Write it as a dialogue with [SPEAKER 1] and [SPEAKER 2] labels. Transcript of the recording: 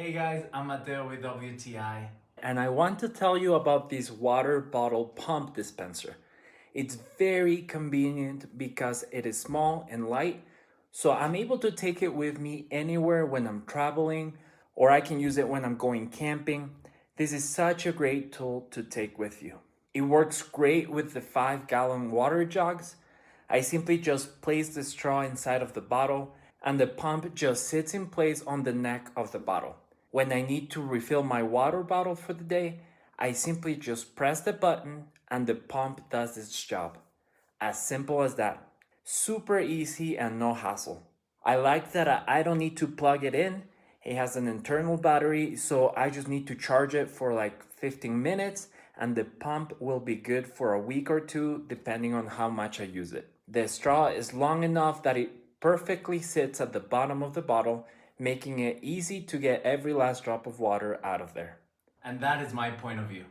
[SPEAKER 1] Hey guys, I'm Mateo with WTI.
[SPEAKER 2] And I want to tell you about this water bottle pump dispenser. It's very convenient because it is small and light, so I'm able to take it with me anywhere when I'm traveling, or I can use it when I'm going camping. This is such a great tool to take with you. It works great with the 5-gallon water jugs. I simply just place the straw inside of the bottle and the pump just sits in place on the neck of the bottle. When I need to refill my water bottle for the day, I simply just press the button and the pump does its job. As simple as that. Super easy and no hassle. I like that I don't need to plug it in. It has an internal battery, so I just need to charge it for like 15 minutes and the pump will be good for a week or two depending on how much I use it. The straw is long enough that it perfectly sits at the bottom of the bottle, making it easy to get every last drop of water out of there.
[SPEAKER 1] And that is my point of view.